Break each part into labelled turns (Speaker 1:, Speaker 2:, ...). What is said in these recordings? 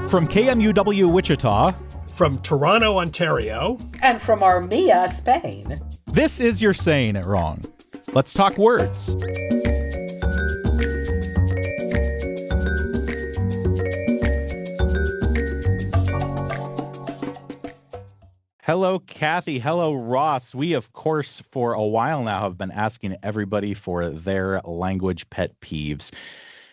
Speaker 1: From KMUW Wichita,
Speaker 2: From Toronto, Ontario,
Speaker 3: and from Armenia, Spain,
Speaker 1: this is You're Saying It Wrong. Let's talk words. Hello, Kathy. Hello, Ross. We, of course, for a while now have been asking everybody for their language pet peeves.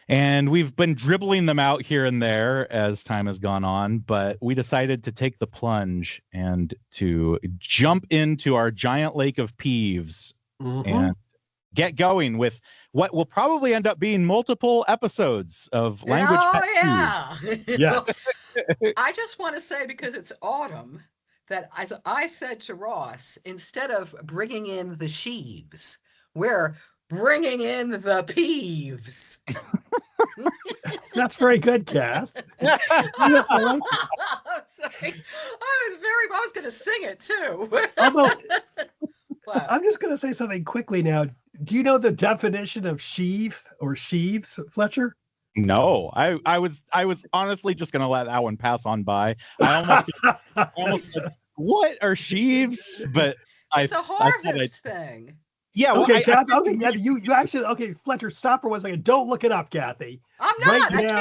Speaker 1: And we've been dribbling them out here and there as time has gone on, but we decided to take the plunge and to jump into our giant lake of peeves and get going with what will probably end up being multiple episodes of language pet peeves.
Speaker 2: Yes.
Speaker 3: I just want to say, because it's autumn, that as I said to Ross, instead of bringing in the sheaves, we're bringing in the peeves.
Speaker 2: That's very good, Kath.
Speaker 3: I'm sorry. I was going to sing it too.
Speaker 2: Although,
Speaker 3: What?
Speaker 2: I'm just going to say something quickly now. Do you know the definition of sheaf or sheaves, Fletcher?
Speaker 1: No, I was honestly just gonna let that one pass on by. I almost said, what are sheaves? But
Speaker 3: It's a harvest thing.
Speaker 1: Yeah. Well,
Speaker 2: Okay, Kathy. Okay, yeah, you actually. Okay, Fletcher, stop for 1 second. Don't look it up, Kathy.
Speaker 3: I'm not.
Speaker 2: Right
Speaker 3: I
Speaker 2: now-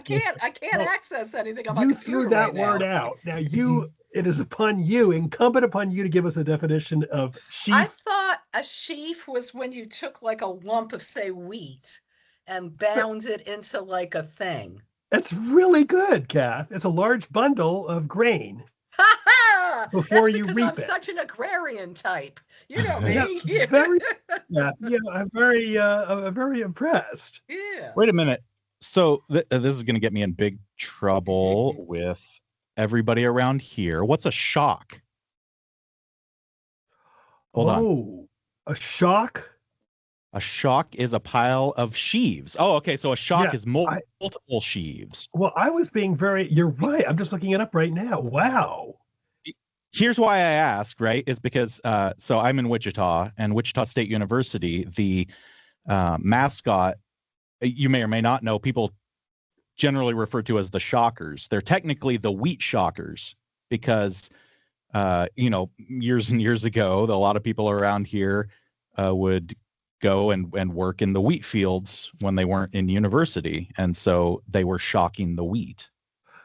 Speaker 3: can't. I can't access anything on my
Speaker 2: You
Speaker 3: computer
Speaker 2: threw that
Speaker 3: right now.
Speaker 2: word out. Now it is incumbent upon you to give us a definition of sheaf.
Speaker 3: I thought a sheaf was when you took like a lump of, say, wheat and bound it into like a thing.
Speaker 2: It's really good, Kath. It's a large bundle of grain. Before
Speaker 3: That's
Speaker 2: you
Speaker 3: because
Speaker 2: reap
Speaker 3: I'm
Speaker 2: it.
Speaker 3: such an agrarian type. You know me.
Speaker 2: Yeah, I'm very impressed.
Speaker 3: Yeah.
Speaker 1: wait a minute. So this is gonna get me in big trouble with everybody around here. What's a shock? Hold on.
Speaker 2: A shock?
Speaker 1: A shock is a pile of sheaves. Oh, okay. So a shock
Speaker 2: Yeah,
Speaker 1: is multiple sheaves.
Speaker 2: Well, I was being you're right. I'm just looking it up right now. Wow.
Speaker 1: Here's why I ask, right? Is because so I'm in Wichita, and Wichita State University, the mascot, you may or may not know, people generally refer to as the Shockers. They're technically the Wheat Shockers because years and years ago, a lot of people around here would go and work in the wheat fields when they weren't in university, and so they were shocking the wheat.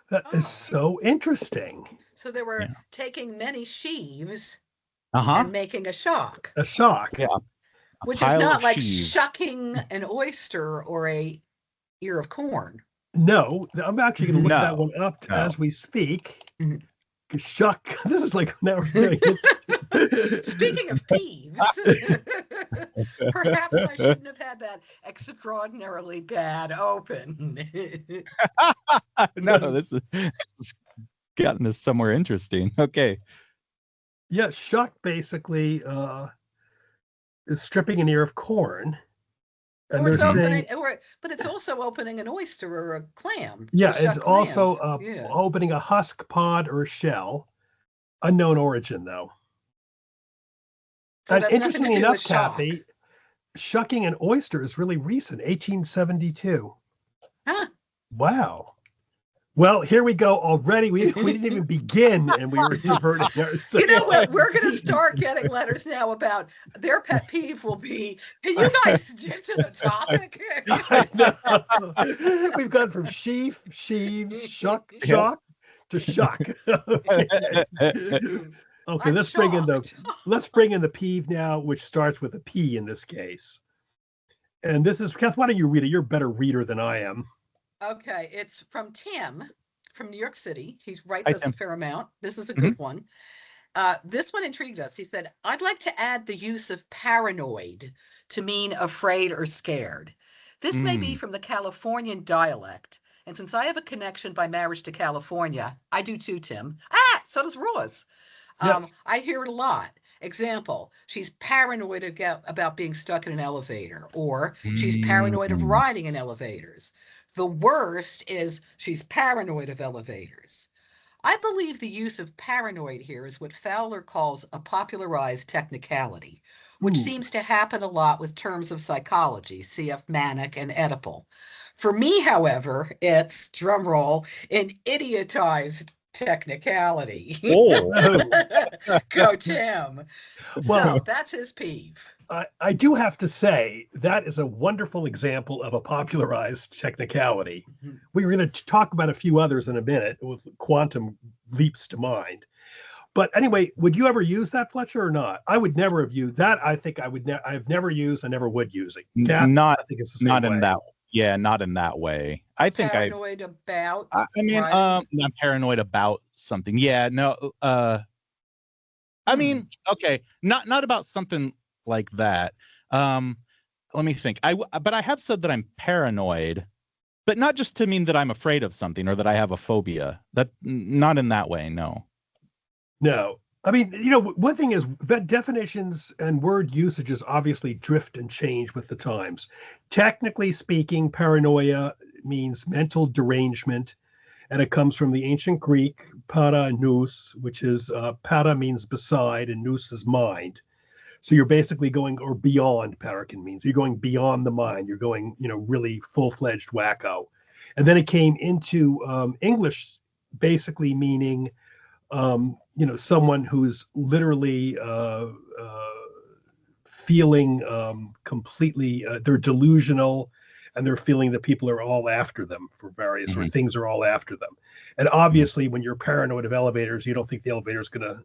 Speaker 2: That is so interesting.
Speaker 3: So they were taking many sheaves
Speaker 1: Uh-huh.
Speaker 3: and making a shock.
Speaker 2: A shock.
Speaker 1: Yeah.
Speaker 3: Which is
Speaker 1: pile
Speaker 3: not
Speaker 1: of
Speaker 3: like
Speaker 1: sheaves.
Speaker 3: shucking an oyster or a ear of corn.
Speaker 2: No, I'm actually going to look
Speaker 1: No,
Speaker 2: that one up
Speaker 1: no.
Speaker 2: as we speak.
Speaker 3: Mhm.
Speaker 2: Shock. This is like now we're doing it.
Speaker 3: Speaking of peeves, perhaps I shouldn't have had that extraordinarily bad open.
Speaker 1: No, this is gotten us somewhere interesting. Okay.
Speaker 2: Yeah, shock basically is stripping an ear of corn. And
Speaker 3: Or it's
Speaker 2: they're
Speaker 3: opening,
Speaker 2: saying,
Speaker 3: but it's also opening an oyster or a clam.
Speaker 2: yeah,
Speaker 3: to shuck
Speaker 2: it's also
Speaker 3: clams.
Speaker 2: opening a husk, pod, or shell. Unknown origin, though.
Speaker 3: So it
Speaker 2: And
Speaker 3: has nothing to
Speaker 2: interestingly
Speaker 3: do
Speaker 2: enough,
Speaker 3: with shock.
Speaker 2: Kathy, shucking an oyster is really recent, 1872.
Speaker 3: Huh.
Speaker 2: Wow. Well, here we go already. We didn't even begin, and we were diverted.
Speaker 3: You know what? We're going to start getting letters now about their pet peeve will be, can you guys stick to the topic?
Speaker 2: I know. We've gone from sheaf, sheaves, shock to shock. Okay,
Speaker 3: I'm
Speaker 2: let's bring in
Speaker 3: shocked.
Speaker 2: the peeve now, which starts with a P in this case. And this is, Kath, why don't you read it? You're a better reader than I am.
Speaker 3: Okay, it's from Tim from New York City. He writes
Speaker 1: Hi,
Speaker 3: us
Speaker 1: Tim.
Speaker 3: a fair amount. This is a good one. This one intrigued us. He said, I'd like to add the use of paranoid to mean afraid or scared. This may be from the Californian dialect. And since I have a connection by marriage to California, I do too, Tim. So does Ross.
Speaker 2: Yes.
Speaker 3: I hear it a lot. Example, she's paranoid about being stuck in an elevator, or she's paranoid of riding in elevators. The worst is she's paranoid of elevators. I believe the use of paranoid here is what Fowler calls a popularized technicality, which seems to happen a lot with terms of psychology, cf. Manic and Oedipal. For me, however, it's drum roll, an idiotized technicality.
Speaker 1: Oh,
Speaker 3: Go, Tim.
Speaker 2: Well,
Speaker 3: So that's his peeve.
Speaker 2: I do have to say that is a wonderful example of a popularized technicality.
Speaker 3: Mhm.
Speaker 2: We were going to talk about a few others in a minute with quantum leaps to mind. But anyway, would you ever use that, Fletcher, or not? I would never have used that. I think I would. I've never used. I never would use it. Kath,
Speaker 1: not
Speaker 2: I think it's the same
Speaker 1: not
Speaker 2: way.
Speaker 1: in that. Yeah, not in that way. I think
Speaker 3: Paranoid about.
Speaker 1: I mean,
Speaker 3: writing.
Speaker 1: I'm paranoid about something. Yeah, no. I mean, okay, not about something like that. Let me think. But I have said that I'm paranoid, but not just to mean that I'm afraid of something or that I have a phobia. That not in that way. No.
Speaker 2: No. I mean, one thing is that definitions and word usages obviously drift and change with the times. Technically speaking, paranoia means mental derangement, and it comes from the ancient Greek para nous, which is para means beside and nous is mind. So you're basically going, or beyond, parakin means you're going beyond the mind. You're going, really full-fledged wacko. And then it came into English, basically meaning someone who's literally feeling completely, they're delusional, and they're feeling that people are all after them for various, or things are all after them. And obviously, when you're paranoid of elevators, you don't think the elevator is going to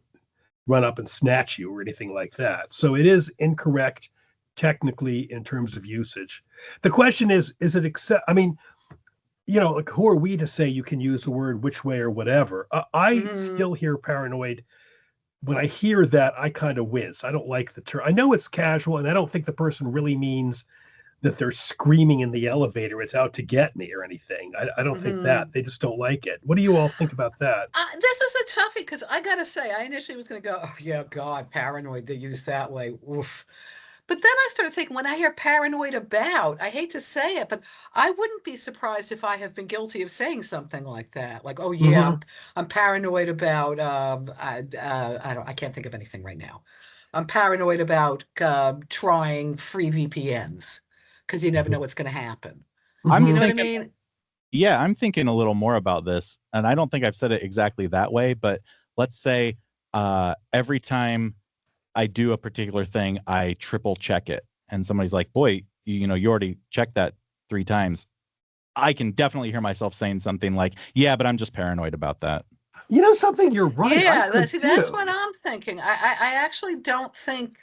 Speaker 2: run up and snatch you or anything like that. So it is incorrect technically in terms of usage. The question is it accept? I mean, like, who are we to say you can use the word which way or whatever? I still hear paranoid. When I hear that, I kind of wince. I don't like the term. I know it's casual, and I don't think the person really means that they're screaming in the elevator, it's out to get me or anything. I don't think that. They just don't like it. What do you all think about that?
Speaker 3: This is a toughie, because I gotta say, I initially was gonna go, oh yeah, God, paranoid, they use that way. Oof. But then I started thinking, when I hear paranoid about, I hate to say it, but I wouldn't be surprised if I have been guilty of saying something like that. Like, oh yeah, I'm paranoid about, I can't think of anything right now. I'm paranoid about trying free VPNs, because you never know what's going to happen. You know what I mean?
Speaker 1: Yeah, I'm thinking a little more about this, and I don't think I've said it exactly that way, but let's say every time I do a particular thing, I triple check it, and somebody's like, boy, you already checked that 3 times. I can definitely hear myself saying something like, yeah, but I'm just paranoid about that.
Speaker 2: Something, you're right.
Speaker 3: Yeah, that's what I'm thinking. I actually don't think,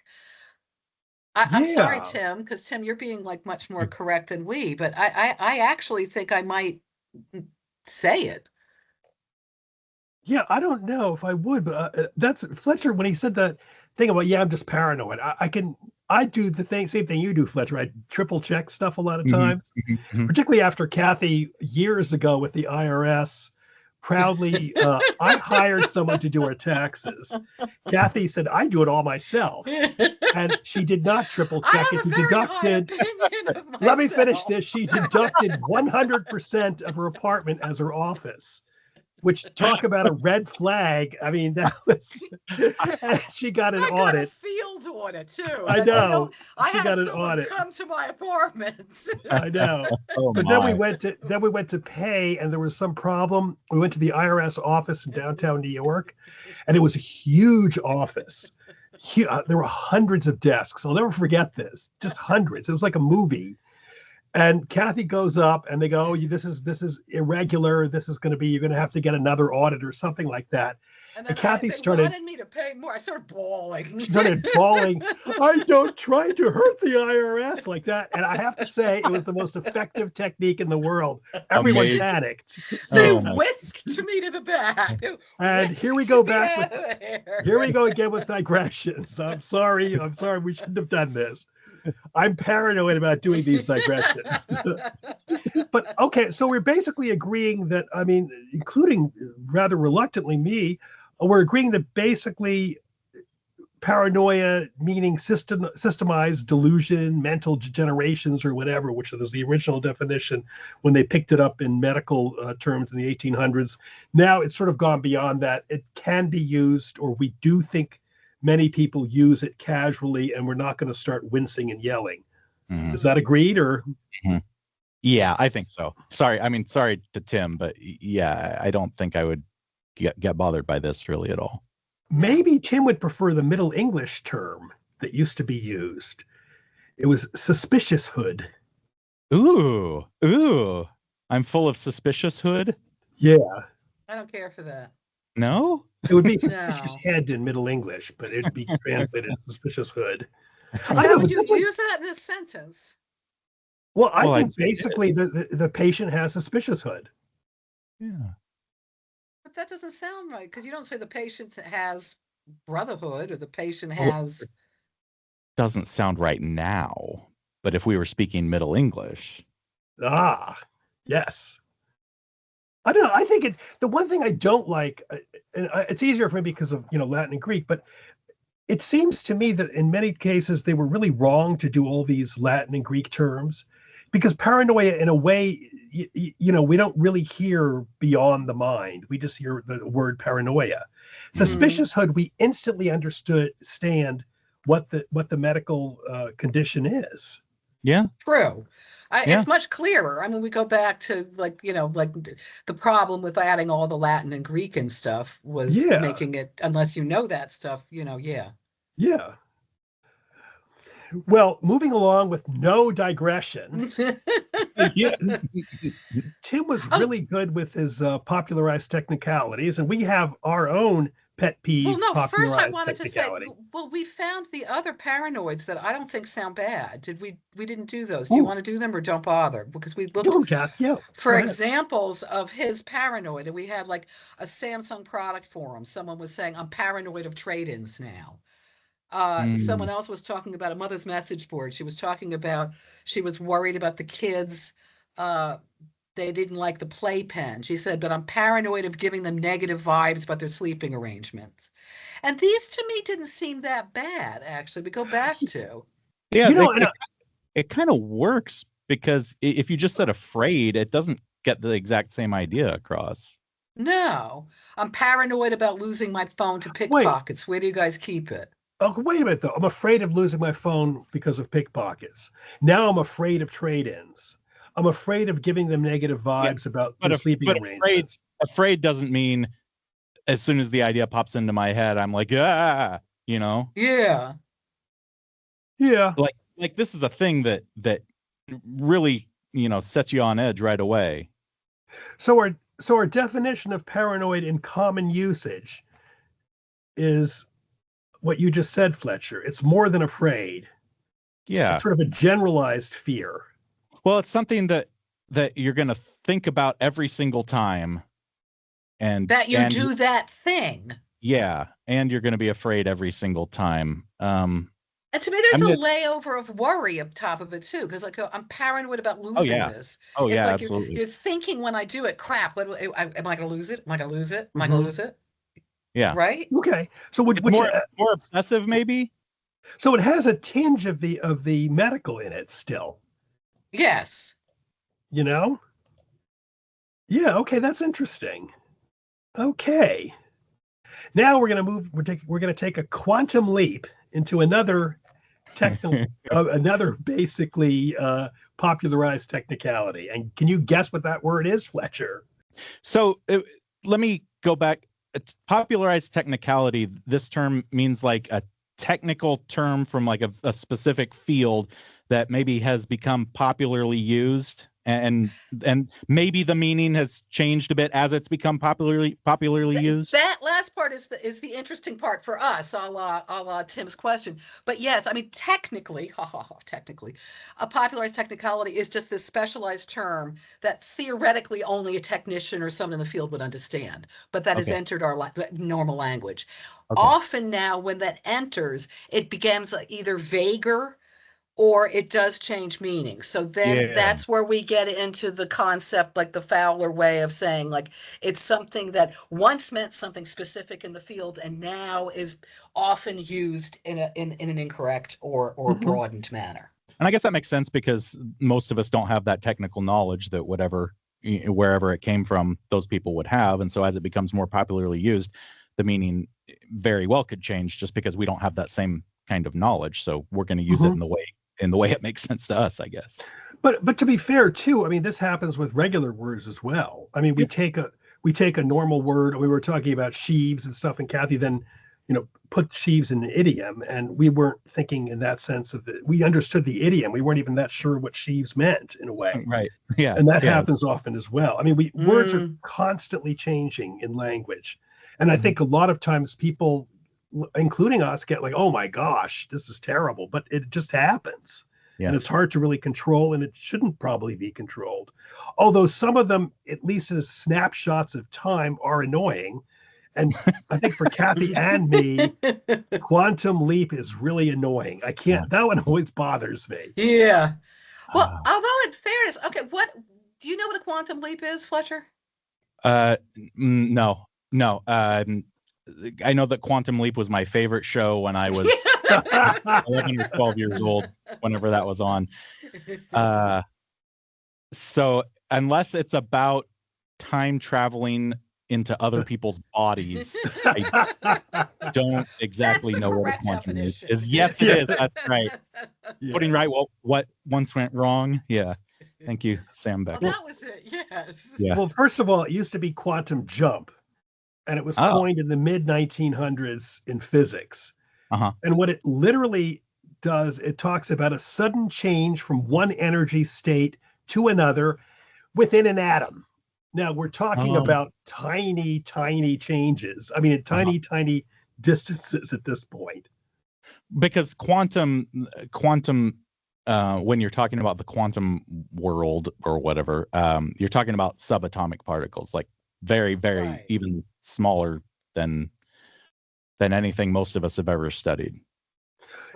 Speaker 3: I'm sorry, Tim, because Tim, you're being like much more correct than we, but I actually think I might say it.
Speaker 2: Yeah, I don't know if I would, but that's Fletcher when he said that thing about, yeah, I'm just paranoid. I do the same thing you do, Fletcher. I triple check stuff a lot of times, particularly after Kathy years ago with the IRS. Proudly, I hired someone to do our taxes. Kathy said, I do it all myself. And she did not triple check it. She deducted, let me finish this. She deducted 100% of her apartment as her office, which, talk about a red flag. I mean, that was, she got an audit.
Speaker 3: Got a field audit too.
Speaker 2: I know.
Speaker 3: She got an audit. Come to my apartments.
Speaker 2: I know. But then we went to pay, and there was some problem. We went to the IRS office in downtown New York, and it was a huge office. There were hundreds of desks. I'll never forget this. Just hundreds. It was like a movie. And Kathy goes up, and they go, oh, this is irregular. This is going to be, you're going to have to get another audit or something like that. And Kathy
Speaker 3: wanted me to pay more. I started bawling.
Speaker 2: She started bawling. I don't try to hurt the IRS like that. And I have to say, it was the most effective technique in the world. Everyone panicked.
Speaker 3: They whisked me to the back.
Speaker 2: And here we go back. Here we go again with digressions. I'm sorry. We shouldn't have done this. I'm paranoid about doing these digressions. But okay, so we're basically agreeing that, I mean, including rather reluctantly me, we're agreeing that basically paranoia, meaning systemized delusion, mental degenerations or whatever, which was the original definition when they picked it up in medical terms in the 1800s. Now it's sort of gone beyond that. It can be used, or we do think many people use it casually, and we're not going to start wincing and yelling. Is that agreed? Or
Speaker 1: Yeah, I
Speaker 3: Yes.
Speaker 1: think so. Sorry to Tim, but yeah, I don't think I would get bothered by this really at all.
Speaker 2: Maybe Tim would prefer the Middle English term that used to be used. It was suspicious hood.
Speaker 1: Ooh. I'm full of suspicious hood.
Speaker 2: Yeah,
Speaker 3: I don't care for that.
Speaker 1: No?
Speaker 2: it would be suspicious
Speaker 3: No.
Speaker 2: head in Middle English, but it'd be translated as suspicious hood.
Speaker 3: Because
Speaker 2: I
Speaker 3: how
Speaker 2: know,
Speaker 3: would
Speaker 2: but
Speaker 3: you
Speaker 2: that's like,
Speaker 3: use that in a sentence?
Speaker 2: well, I
Speaker 1: Well, I
Speaker 2: think
Speaker 1: just did.
Speaker 2: basically the patient has suspicious hood.
Speaker 1: Yeah.
Speaker 3: But that doesn't sound right because you don't say the patient has brotherhood or the patient
Speaker 1: Well,
Speaker 3: has.
Speaker 1: doesn't sound right now, but if we were speaking Middle English.
Speaker 2: Ah, yes. I don't know. I think the one thing I don't like, and it's easier for me because of Latin and Greek, but it seems to me that in many cases they were really wrong to do all these Latin and Greek terms, because paranoia, in a way, we don't really hear beyond the mind. We just hear the word paranoia. Suspicious hood, we instantly understand what the medical condition is.
Speaker 1: Yeah.
Speaker 3: True.
Speaker 1: Yeah.
Speaker 3: It's much clearer. I mean, we go back to like the problem with adding all the Latin and Greek and stuff was
Speaker 2: Yeah.
Speaker 3: making it, unless you know that stuff, yeah.
Speaker 2: Yeah. Well, moving along with no digression,
Speaker 1: Yeah.
Speaker 2: Tim was
Speaker 3: Oh.
Speaker 2: really good with his popularized technicalities, and we have our own pet peeve
Speaker 3: Well, no, first I
Speaker 2: popularized
Speaker 3: wanted to say,
Speaker 2: technicality.
Speaker 3: well, we found the other paranoids that I don't think sound bad. We didn't do those. Do you
Speaker 2: Ooh.
Speaker 3: want to do them or don't bother? Because we
Speaker 2: Do
Speaker 3: looked
Speaker 2: them, Kath. Yeah.
Speaker 3: for
Speaker 2: go ahead.
Speaker 3: examples of his paranoid, and we had like a Samsung product forum. Someone was saying, I'm paranoid of trade-ins now. Someone else was talking about a mother's message board. She was talking about she was worried about the kids. They didn't like the playpen. She said, but I'm paranoid of giving them negative vibes about their sleeping arrangements. And these to me didn't seem that bad, actually. We go back to.
Speaker 1: Yeah,
Speaker 2: and
Speaker 1: it kind of works because if you just said afraid, it doesn't get the exact same idea across.
Speaker 3: No, I'm paranoid about losing my phone to pickpockets. Where do you guys keep it?
Speaker 2: oh, wait a minute, though. I'm afraid of losing my phone because of pickpockets. Now I'm afraid of trade-ins. I'm afraid of giving them negative vibes about their sleeping arrangements.
Speaker 1: Afraid doesn't mean as soon as the idea pops into my head, I'm like,
Speaker 3: Yeah.
Speaker 2: Yeah.
Speaker 1: Like this is a thing that really, sets you on edge right away.
Speaker 2: So our definition of paranoid in common usage is what you just said, Fletcher. It's more than afraid.
Speaker 1: Yeah.
Speaker 2: It's sort of a generalized fear.
Speaker 1: Well, it's something that you're going to think about every single time. And
Speaker 3: that you do that thing.
Speaker 1: Yeah. And you're going to be afraid every single time.
Speaker 3: And to me, there's a layover of worry up top of it too, because like I'm paranoid about losing this.
Speaker 1: Oh, yeah,
Speaker 3: like
Speaker 1: absolutely.
Speaker 3: You're thinking when I do it, crap. Am I going to lose it? Am I going to lose it? Am I going to lose it?
Speaker 1: Yeah.
Speaker 3: Right.
Speaker 2: Okay. So
Speaker 1: it's more obsessive, maybe.
Speaker 2: So it has a tinge of the medical in it still.
Speaker 3: Yes.
Speaker 2: Yeah. Okay. That's interesting. Okay. Now we're going to move. We're going to take a quantum leap into another another basically popularized technicality. And can you guess what that word is, Fletcher?
Speaker 1: So let me go back. It's popularized technicality. This term means like a technical term from like a specific field that maybe has become popularly used, and maybe the meaning has changed a bit as it's become popularly used.
Speaker 3: That last part is the interesting part for us, a la Tim's question. But yes, I mean technically, a popularized technicality is just this specialized term that theoretically only a technician or someone in the field would understand, but that has entered our normal language. Okay. Often now, when that enters, it becomes either vaguer or it does change meaning. So then that's where we get into the concept, like the Fowler way of saying, like, it's something that once meant something specific in the field and now is often used in an incorrect or broadened manner.
Speaker 1: And I guess that makes sense because most of us don't have that technical knowledge that wherever it came from, those people would have. And so as it becomes more popularly used, the meaning very well could change just because we don't have that same kind of knowledge. So we're going to use it in the way it makes sense to us, I guess.
Speaker 2: But to be fair too, I mean, this happens with regular words as well. I mean, we take a normal word. We were talking about sheaves and stuff, and Kathy then, put sheaves in an idiom, and we weren't thinking in that sense of it. We understood the idiom. We weren't even that sure what sheaves meant in a way.
Speaker 1: Right. Yeah.
Speaker 2: And that
Speaker 1: yeah.
Speaker 2: happens often as well. I mean, words are constantly changing in language, and I think a lot of times people, including us, get like, "Oh my gosh, this is terrible," but it just happens.
Speaker 1: Yeah.
Speaker 2: And it's hard to really control, and it shouldn't probably be controlled. Although some of them, at least in snapshots of time, are annoying. And I think for Kathy and me, quantum leap is really annoying. I can't, that one always bothers me.
Speaker 3: Yeah. Well, although in fairness, okay, do you know what a quantum leap is, Fletcher?
Speaker 1: No. I know that Quantum Leap was my favorite show when I was 11 or 12 years old, whenever that was on. So unless it's about time traveling into other people's bodies, I don't exactly know what a quantum leap is. Yes, it is. That's right. Yeah. Putting right what once went wrong. Yeah. Thank you, Sam Beck.
Speaker 3: Well, that was it. Yes.
Speaker 2: Yeah. Well, first of all, it used to be quantum jump, and it was coined in the mid 1900s in physics. And what it literally does, it talks about a sudden change from one energy state to another within an atom. Now we're talking about tiny, tiny changes. I mean, tiny, tiny distances at this point.
Speaker 1: Because quantum, when you're talking about the quantum world or whatever, you're talking about subatomic particles, like very, very even smaller than anything most of us have ever studied.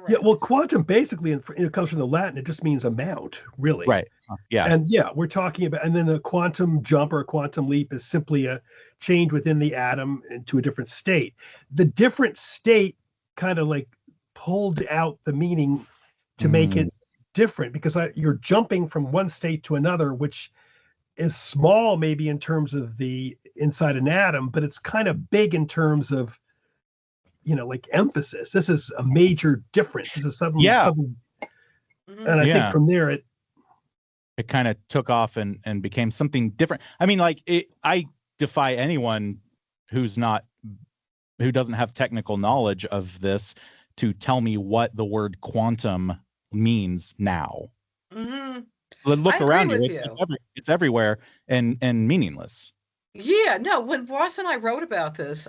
Speaker 2: Yeah, well, quantum basically, it comes from the Latin. It just means amount, really.
Speaker 1: Right. Yeah.
Speaker 2: And yeah, we're talking about, and then the quantum jump or quantum leap is simply a change within the atom into a different state. The different state kind of like pulled out the meaning to make it different, because you're jumping from one state to another, which is small maybe in terms of the inside an atom, but it's kind of big in terms of, like emphasis. This is a major difference. This is something. And I think from there it
Speaker 1: kind of took off and became something different. I mean, like I defy anyone who doesn't have technical knowledge of this to tell me what the word quantum means now. Look around you. It's everywhere and meaningless.
Speaker 3: Yeah, no, when Ross and I wrote about this,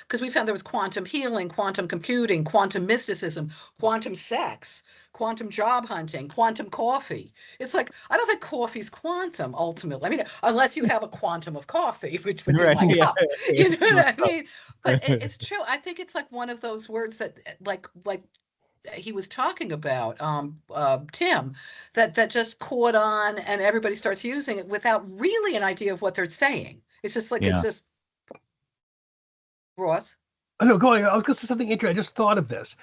Speaker 3: because we found there was quantum healing, quantum computing, quantum mysticism, quantum sex, quantum job hunting, quantum coffee. It's like, I don't think coffee's quantum ultimately. I mean, unless you have a quantum of coffee, which would be my cup. You know what I mean? But it's true. I think it's like one of those words that like he was talking about, Tim, that just caught on and everybody starts using it without really an idea of what they're saying. It's just like, it's just, Ross?
Speaker 2: I know, go on. I was going to say something interesting. I just thought of this.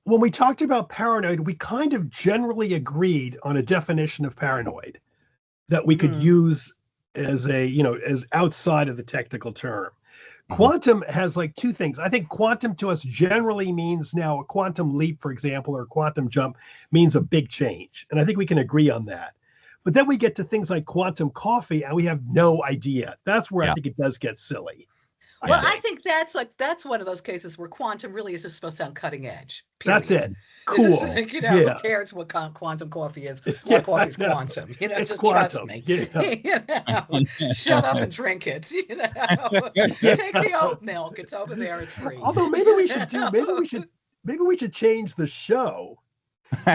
Speaker 2: When we talked about paranoid, we kind of generally agreed on a definition of paranoid that we could use as as outside of the technical term. Quantum has like two things. I think quantum to us generally means now a quantum leap, for example, or quantum jump means a big change. And I think we can agree on that. But then we get to things like quantum coffee and we have no idea. That's where I think it does get silly.
Speaker 3: Well, I think that's one of those cases where quantum really is just supposed to sound cutting edge. Period.
Speaker 2: That's it. Cool.
Speaker 3: Who cares what quantum coffee is? My coffee's quantum. Just quantum. Trust me. Shut up and drink it. Take the oat milk. It's over there. It's free.
Speaker 2: Although maybe we should change the show.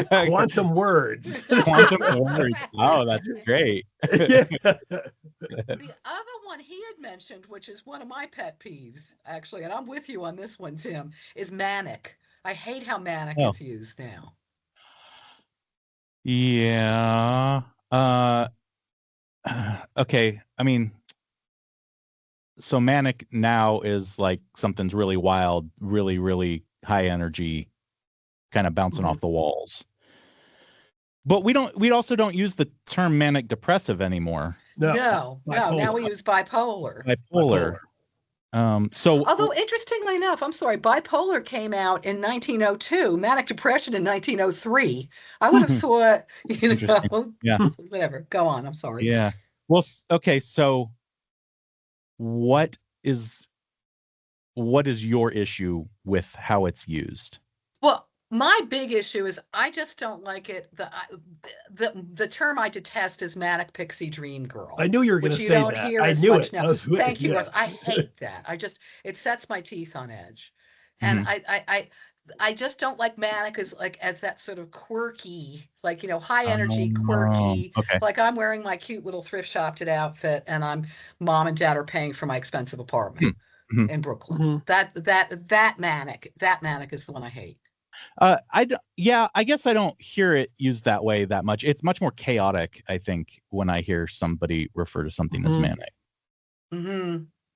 Speaker 2: Quantum words.
Speaker 1: Quantum words. Oh, that's great.
Speaker 3: The other one he had mentioned, which is one of my pet peeves, actually, and I'm with you on this one, Tim, is manic. I hate how manic is used now.
Speaker 1: Yeah. Okay. I mean, so manic now is like something's really wild, really, really high energy, kind of bouncing off the walls. But we also don't use the term manic depressive anymore.
Speaker 3: No. Now we use bipolar.
Speaker 1: Bipolar.
Speaker 3: Although interestingly enough, I'm sorry, bipolar came out in 1902, manic depression in 1903. I would have thought,
Speaker 1: Yeah.
Speaker 3: whatever. Go on. I'm sorry.
Speaker 1: Yeah. Well, okay. So what is your issue with how it's used?
Speaker 3: Well, my big issue is I just don't like it. The term I detest is manic pixie dream girl.
Speaker 2: I knew you were going to say that.
Speaker 3: Which you don't hear as much now. Thank you, Russ. I hate that. It sets my teeth on edge. And I just don't like manic as that sort of quirky, like, high energy, quirky.
Speaker 1: Okay.
Speaker 3: Like I'm wearing my cute little thrift shopped outfit and mom and dad are paying for my expensive apartment in Brooklyn. That manic is the one I hate.
Speaker 1: I guess I don't hear it used that way that much. It's much more chaotic, I think, when I hear somebody refer to something as manic.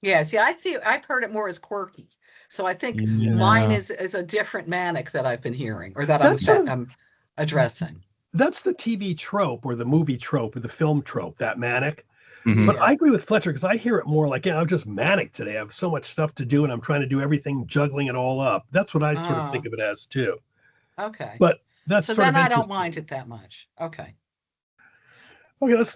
Speaker 3: Yeah, see, I've heard it more as quirky. So I think mine is a different manic that I've been hearing or that I'm addressing.
Speaker 2: That's the TV trope or the movie trope or the film trope, that manic. But I agree with Fletcher because I hear it more like, I'm just manic today. I have so much stuff to do and I'm trying to do everything, juggling it all up. That's what I sort of think of it as too.
Speaker 3: Okay.
Speaker 2: But that's
Speaker 3: so then I don't mind it that much. Okay.
Speaker 2: Okay, let's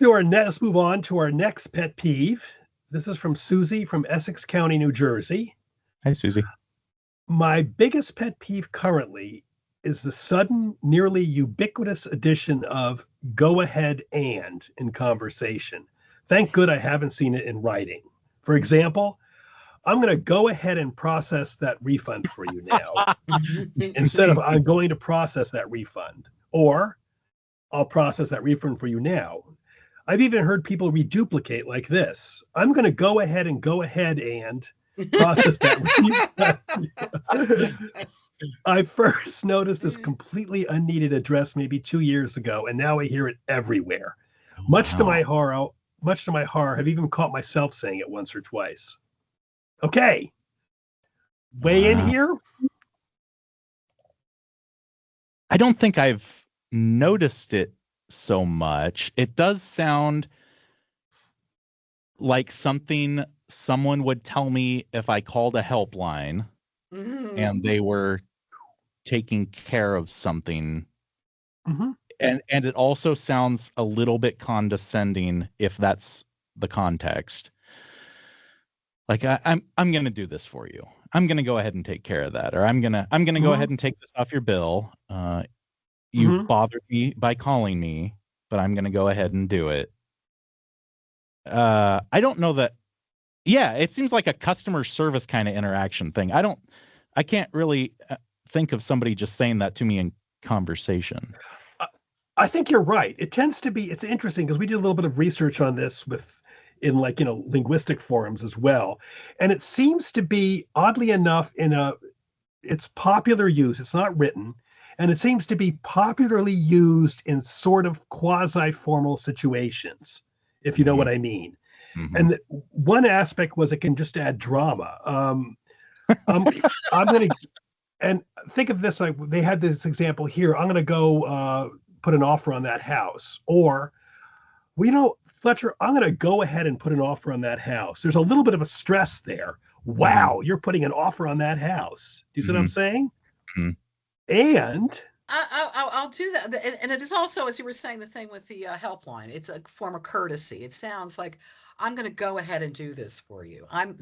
Speaker 2: move on to our next pet peeve. This is from Susie from Essex County, New Jersey.
Speaker 1: Hi, Susie.
Speaker 2: My biggest pet peeve currently is the sudden, nearly ubiquitous addition of go ahead and in conversation. Thank good I haven't seen it in writing. For example, I'm going to go ahead and process that refund for you now. Instead of I'm going to process that refund. Or I'll process that refund for you now. I've even heard people reduplicate like this. I'm going to go ahead and process that refund. I first noticed this completely unneeded address maybe 2 years ago, and now I hear it everywhere. Much to my horror, I've even caught myself saying it once or twice. Okay. Weigh in here?
Speaker 1: I don't think I've noticed it so much. It does sound like something someone would tell me if I called a helpline and they were taking care of something. And it also sounds a little bit condescending if that's the context. Like I'm going to do this for you. I'm going to go ahead and take care of that, or I'm going to go ahead and take this off your bill. You bothered me by calling me, but I'm going to go ahead and do it. I don't know that. Yeah, it seems like a customer service kind of interaction thing. I can't really think of somebody just saying that to me in conversation.
Speaker 2: I think you're right. It tends to be, it's interesting because we did a little bit of research on this in linguistic forums as well. And it seems to be, oddly enough, it's popular use. It's not written. And it seems to be popularly used in sort of quasi-formal situations, if you know what I mean. And one aspect was it can just add drama. I'm going to, and think of this, like they had this example here. I'm going to go put an offer on that house. Or, Fletcher, I'm going to go ahead and put an offer on that house. There's a little bit of a stress there. Wow, you're putting an offer on that house. Do you see what I'm saying? And
Speaker 3: I'll do that. And it is also, as you were saying, the thing with the helpline. It's a form of courtesy. It sounds like I'm going to go ahead and do this for you. And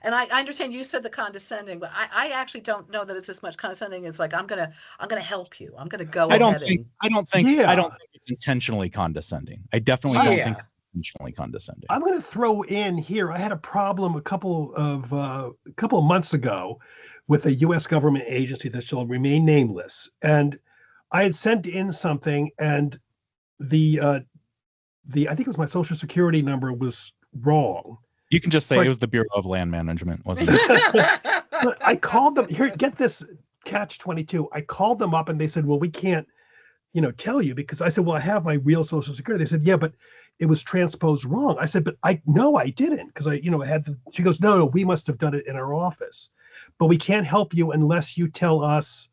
Speaker 3: I understand you said the condescending, but I actually don't know that it's as much condescending. It's like I'm going to help you. I'm going to go ahead.
Speaker 1: I don't think it's intentionally condescending. I definitely don't think it's intentionally condescending.
Speaker 2: I'm going to throw in here. I had a problem a couple of months ago with a U.S. government agency that shall remain nameless, and I had sent in something, and the I think it was my Social Security number was wrong.
Speaker 1: You can just say it was the Bureau of Land Management, wasn't it?
Speaker 2: But I called them. Here, get this catch-22. I called them up, and they said, "Well, we can't, tell you," because I said, "Well, I have my real Social Security." They said, "Yeah, but it was transposed wrong." I said, "But I didn't," because I had the. She goes, "No, we must have done it in our office, but we can't help you unless you tell us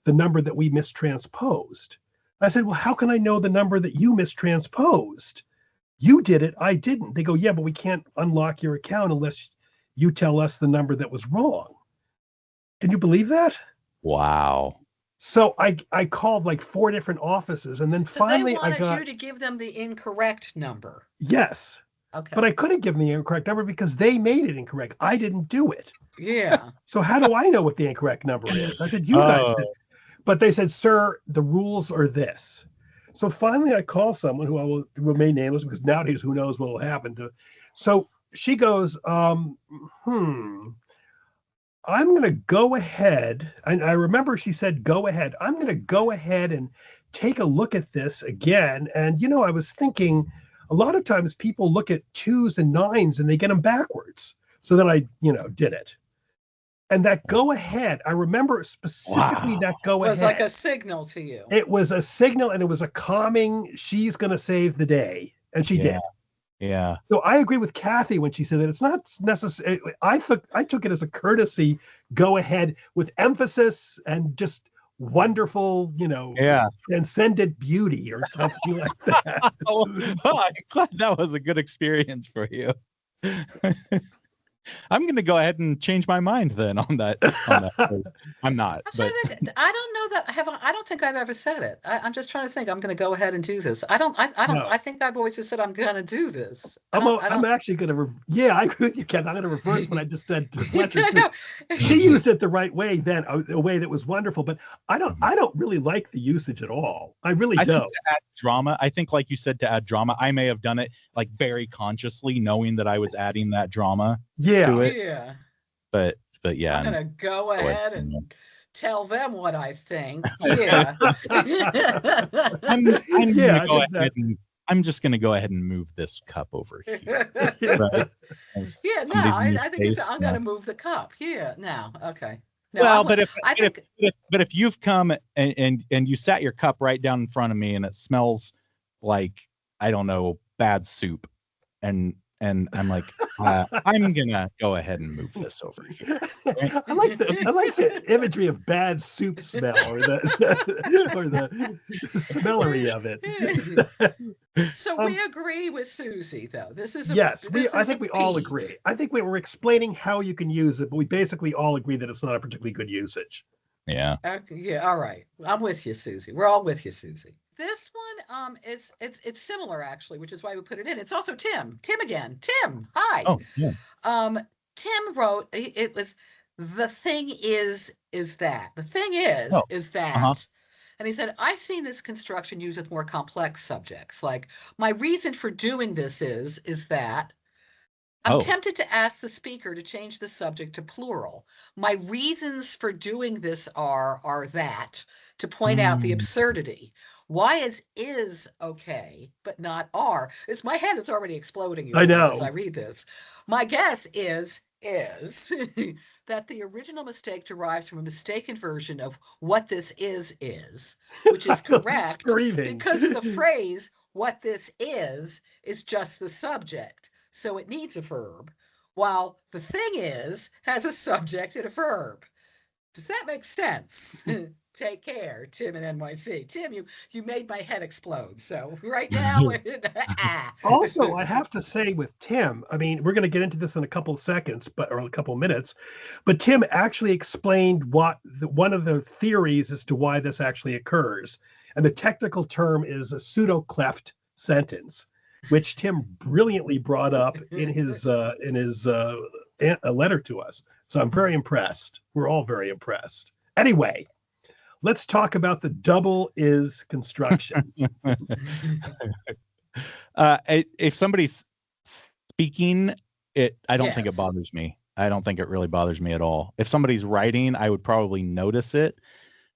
Speaker 2: the number that we mistransposed." I said, "Well, how can I know the number that you mistransposed? You did it, I didn't." They go, "Yeah, but we can't unlock your account unless you tell us the number that was wrong. Can you believe that?
Speaker 1: Wow.
Speaker 2: So I called like 4 different offices, and then
Speaker 3: So
Speaker 2: finally
Speaker 3: they
Speaker 2: I
Speaker 3: wanted
Speaker 2: got
Speaker 3: you to give them the incorrect number.
Speaker 2: yes.
Speaker 3: Okay.
Speaker 2: But I couldn't give them the incorrect number because they made it incorrect. I didn't do it.
Speaker 3: Yeah.
Speaker 2: So how do I know what the incorrect number is? I said, you guys did. But they said, sir, the rules are this. So finally I call someone who I will remain nameless because nowadays who knows what will happen to. So she goes, I'm going to go ahead. And I remember she said, go ahead. I'm going to go ahead and take a look at this again. And, I was thinking a lot of times people look at 2s and 9s and they get them backwards. So then I, did it. And that go ahead, I remember specifically that go ahead.
Speaker 3: It was like a signal to you.
Speaker 2: It was a signal, and it was a calming, she's going to save the day. And she did.
Speaker 1: Yeah.
Speaker 2: So I agree with Kathy when she said that it's not necessary. I took it as a courtesy go ahead with emphasis and just wonderful, transcendent beauty or something like that.
Speaker 1: I'm glad that was a good experience for you. I'm going to go ahead and change my mind then on that. I'm not.
Speaker 3: I don't know that I don't think I've ever said it. I'm just trying to think. I'm going to go ahead and do this. I don't. No. I think I've always just said I'm going to do this.
Speaker 2: I'm actually going to. I agree with you, Ken. I'm going to reverse what I just said to Fletcher. She used it the right way then, a way that was wonderful. But I don't really like the usage at all. I really don't.
Speaker 1: Think to add drama, I think, like you said, to add drama, I may have done it like very consciously, knowing that I was adding that drama. To it.
Speaker 3: Yeah.
Speaker 1: But yeah.
Speaker 3: I'm gonna go ahead and tell them what I think. Yeah.
Speaker 1: I'm just gonna go ahead and move this cup over here. Right?
Speaker 3: I think I'm gonna move the cup. Yeah. Now. Okay. No,
Speaker 1: well, but if you've come and you sat your cup right down in front of me and it smells like, I don't know, bad soup, and I'm like, I'm gonna go ahead and move this over here.
Speaker 2: I like the imagery of bad soup smell or the smellery of it.
Speaker 3: So we agree with Susie, though. This is
Speaker 2: I think we all agree. I think we were explaining how you can use it, but we basically all agree that it's not a particularly good usage.
Speaker 1: Yeah.
Speaker 3: Yeah. All right. I'm with you, Susie. We're all with you, Susie. This one, it's similar actually, which is why we put it in. It's also Tim. Tim again. Tim, hi.
Speaker 1: Oh, yeah.
Speaker 3: Tim wrote, it was, the thing is that. The thing is that. Uh-huh. And he said, I've seen this construction used with more complex subjects. Like, my reason for doing this is that. I'm tempted to ask the speaker to change the subject to plural. My reasons for doing this are that, to point out the absurdity. Why is okay, but not are? My head is already exploding.
Speaker 2: I know.
Speaker 3: As I read this. My guess is that the original mistake derives from a mistaken version of what this is, which is correct because the phrase what this is just the subject. So it needs a verb, while the thing has a subject and a verb. Does that make sense? Take care, Tim in NYC. Tim, you made my head explode. So right now.
Speaker 2: Also, I have to say with Tim, I mean, we're going to get into this in a couple of seconds, or a couple of minutes, but Tim actually explained one of the theories as to why this actually occurs. And the technical term is a pseudo-cleft sentence, which Tim brilliantly brought up in his letter to us. So I'm very impressed. We're all very impressed. Anyway, let's talk about the double is construction.
Speaker 1: If somebody's speaking, I don't think it bothers me. I don't think it really bothers me at all. If somebody's writing, I would probably notice it,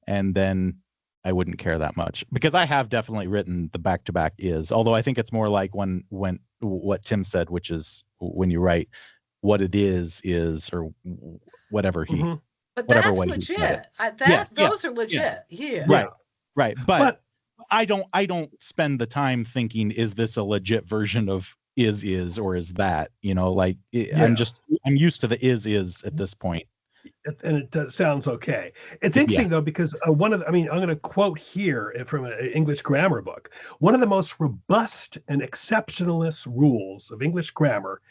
Speaker 1: and then I wouldn't care that much, because I have definitely written the back-to-back is, although I think it's more like when what Tim said, which is when you write what it is or whatever he,
Speaker 3: but that's legit. Those are legit. Yeah.
Speaker 1: Right. But I don't spend the time thinking, is this a legit version of is or is that, like I'm used to the is at this point.
Speaker 2: And it sounds okay. It's interesting though, because I'm going to quote here from an English grammar book. One of the most robust and exceptionalist rules of English grammar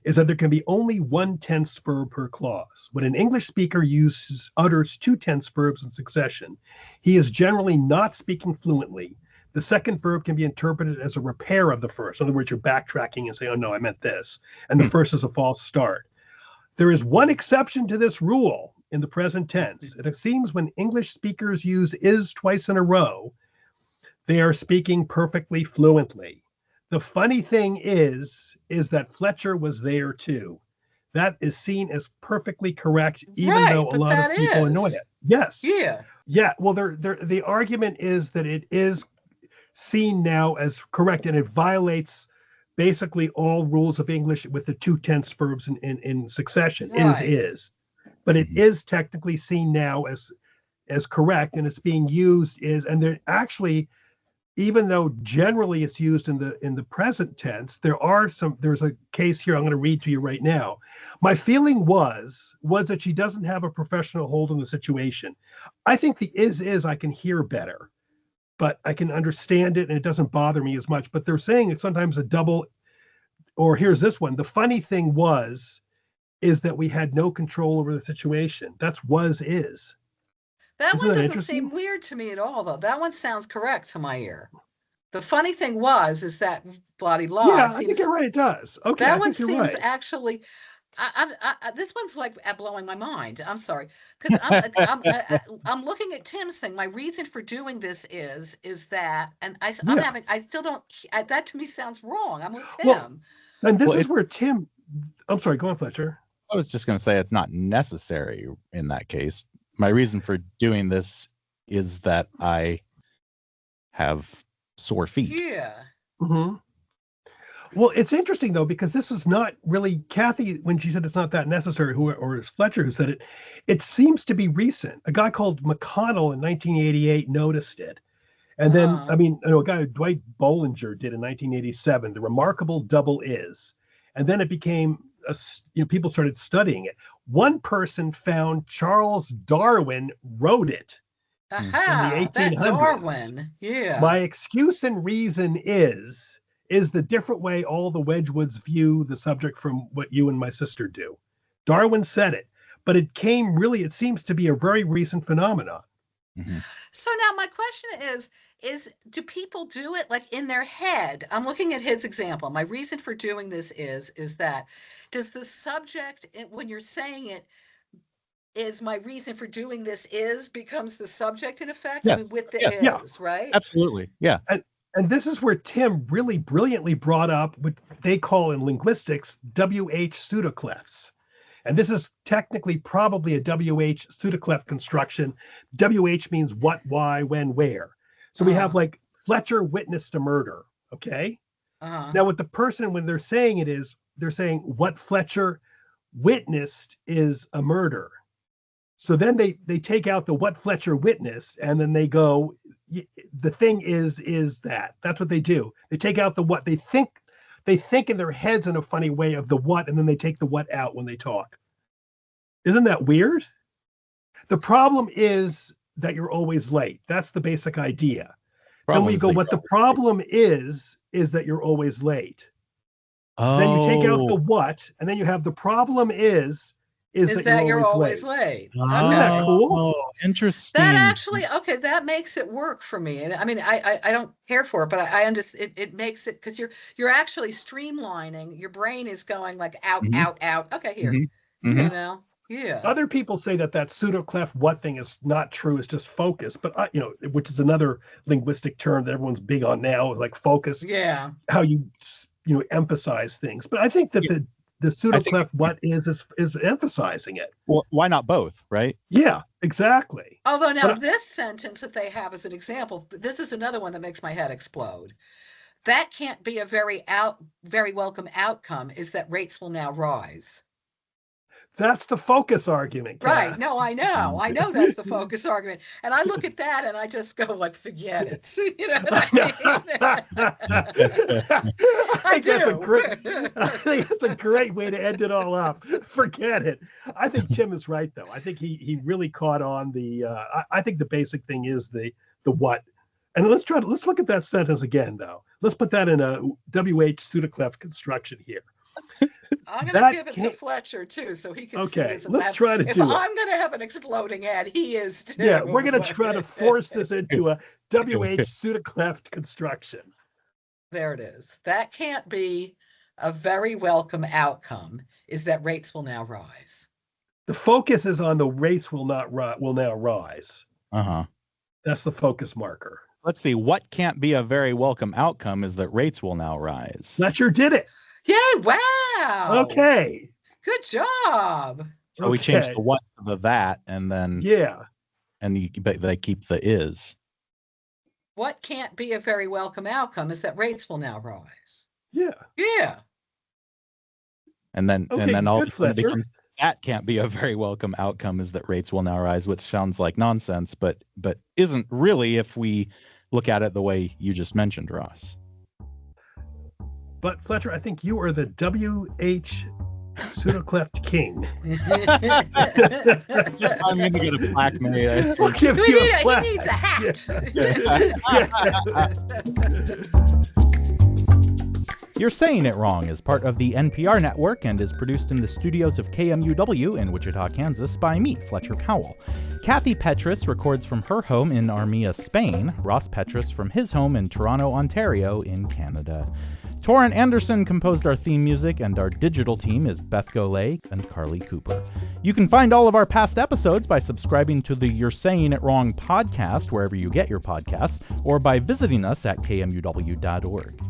Speaker 2: is that there can be only one tense verb per clause. When an English speaker utters two tense verbs in succession, he is generally not speaking fluently. The second verb can be interpreted as a repair of the first. In other words, you're backtracking and saying, oh, no, I meant this. And the first is a false start. There is one exception to this rule in the present tense. It seems when English speakers use is twice in a row, they are speaking perfectly fluently. The funny thing is that Fletcher was there too. That is seen as perfectly correct, even though a lot of people annoy it. Yes.
Speaker 3: Yeah.
Speaker 2: Yeah. Well, the argument is that it is seen now as correct, and it violates basically all rules of English with the two tense verbs in succession. Right. Is. But it is technically seen now as correct, and it's being used and they're actually, even though generally it's used in the present tense, there's a case here I'm going to read to you right now. My feeling was that she doesn't have a professional hold on the situation. I think the is I can hear better, but I can understand it and it doesn't bother me as much. But they're saying it's sometimes a double, or here's this one. The funny thing is that we had no control over the situation. That's is.
Speaker 3: That one doesn't seem weird to me at all, though. That one sounds correct to my ear. The funny thing is that blah de blah.
Speaker 2: Yeah, I think you're right. It does. Okay,
Speaker 3: that one seems actually. This one's like blowing my mind. I'm sorry, because I'm looking at Tim's thing. My reason for doing this is that, and I still don't. That to me sounds wrong. I'm with Tim.
Speaker 2: Well, and this is where Tim. I'm sorry. Go on, Fletcher.
Speaker 1: I was just going to say it's not necessary in that case. My reason for doing this is that I have sore feet.
Speaker 3: Yeah.
Speaker 2: Mm-hmm. Well, it's interesting, though, because this was not really Kathy, when she said it's not that necessary, or it's Fletcher who said it. It seems to be recent. A guy called McConnell in 1988 noticed it. And then, a guy, Dwight Bollinger, did in 1987, the remarkable double is. And then it became, people started studying it. One person found Charles Darwin wrote it in the 1800s.
Speaker 3: That Darwin, yeah.
Speaker 2: My excuse and reason is the different way all the Wedgwoods view the subject from what you and my sister do. Darwin said it, but it seems to be a very recent phenomenon.
Speaker 3: Mm-hmm. So now my question is do people do it like in their head? I'm looking at his example. My reason for doing this is that does the subject, when you're saying it, is my reason for doing this becomes the subject in effect?
Speaker 1: Yes.
Speaker 3: I mean, with the right?
Speaker 1: Absolutely. Yeah.
Speaker 2: And this is where Tim really brilliantly brought up what they call in linguistics WH pseudoclefs. And this is technically probably a WH pseudoclef construction. WH means what, why, when, where. So we have like Fletcher witnessed a murder. Okay. Now with the person, when they're saying it is, they're saying what Fletcher witnessed is a murder. So then they take out the what Fletcher witnessed, and then they go, the thing is that. That's what they do. They take out the what. They think in their heads in a funny way of the what, and then they take the what out when they talk. Isn't that weird? The problem is that you're always late. That's the basic idea. Then we go, what the problem is that you're always late.
Speaker 1: Oh.
Speaker 2: Then you take out the what, and then you have the problem is that you're always late.
Speaker 1: Oh,
Speaker 2: isn't that cool?
Speaker 1: Interesting.
Speaker 3: That actually, that makes it work for me. And I mean, I don't care for it, but I understand it makes it, because you're actually streamlining. Your brain is going like out, out. Okay, here.
Speaker 1: Mm-hmm.
Speaker 3: Yeah.
Speaker 2: Other people say that pseudoclef what thing is not true. It's just focus, but which is another linguistic term that everyone's big on now, is like focus.
Speaker 3: Yeah.
Speaker 2: How you emphasize things. But I think that the pseudoclef what is emphasizing it.
Speaker 1: Well, why not both, right?
Speaker 2: Yeah, exactly.
Speaker 3: Although now this sentence that they have as an example, this is another one that makes my head explode. That can't be a very welcome outcome, is that rates will now rise.
Speaker 2: That's the focus argument, Kath.
Speaker 3: Right. No, I know that's the focus argument. And I look at that and I just go like, forget it. You know what I mean? I
Speaker 2: think that's a great way to end it all up. Forget it. I think Tim is right, though. I think he really caught on I think the basic thing is the what. And let's look at that sentence again, though. Let's put that in a WH pseudoclef construction here.
Speaker 3: I'm going
Speaker 2: That
Speaker 3: to give it to
Speaker 2: can't-
Speaker 3: Fletcher too, so he can see
Speaker 2: Okay,
Speaker 3: it's
Speaker 2: let's
Speaker 3: allowed.
Speaker 2: try to
Speaker 3: If
Speaker 2: do it.
Speaker 3: I'm going to have an exploding ad, he is too.
Speaker 2: Yeah, we're going to try to force this into a WH pseudocleft construction.
Speaker 3: There it is. That can't be a very welcome outcome, is that rates will now rise.
Speaker 2: The focus is on the rates will now rise.
Speaker 1: Uh-huh.
Speaker 2: That's the focus marker.
Speaker 1: Let's see. What can't be a very welcome outcome is that rates will now rise.
Speaker 2: Fletcher did it.
Speaker 3: Yay, wow.
Speaker 2: Okay.
Speaker 3: Good job.
Speaker 1: So we changed the what to the that, and then but they keep the is.
Speaker 3: What can't be a very welcome outcome is that rates will now rise.
Speaker 2: Yeah.
Speaker 3: Yeah.
Speaker 1: And then all of a sudden it
Speaker 2: Fletcher.
Speaker 1: becomes that can't be a very welcome outcome is that rates will now rise, which sounds like nonsense, but isn't really if we look at it the way you just mentioned, Ross.
Speaker 2: But Fletcher, I think you are the WH pseudocleft king.
Speaker 1: I'm going to get a plaque made.
Speaker 2: We'll give you a plaque.
Speaker 3: He needs a hat.
Speaker 1: You're Saying It Wrong is part of the NPR network and is produced in the studios of KMUW in Wichita, Kansas by me, Fletcher Powell. Kathy Petrus records from her home in Armia, Spain, Ross Petrus from his home in Toronto, Ontario in Canada. Torrin Anderson composed our theme music, and our digital team is Beth Golay and Carly Cooper. You can find all of our past episodes by subscribing to the You're Saying It Wrong podcast wherever you get your podcasts, or by visiting us at kmuw.org.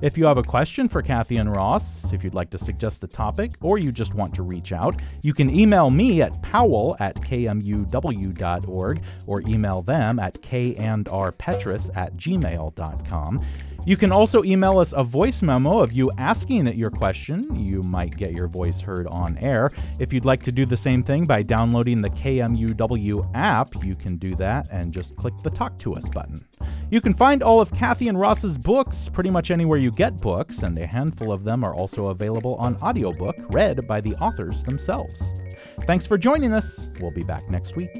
Speaker 1: If you have a question for Kathy and Ross, if you'd like to suggest a topic, or you just want to reach out, you can email me at powell@kmuw.org or email them at kandrpetrus@gmail.com. You can also email us a voice memo of you asking your question. You might get your voice heard on air. If you'd like to do the same thing by downloading the KMUW app, you can do that and just click the Talk to Us button. You can find all of Kathy and Ross's books pretty much anywhere you get books, and a handful of them are also available on audiobook, read by the authors themselves. Thanks for joining us. We'll be back next week.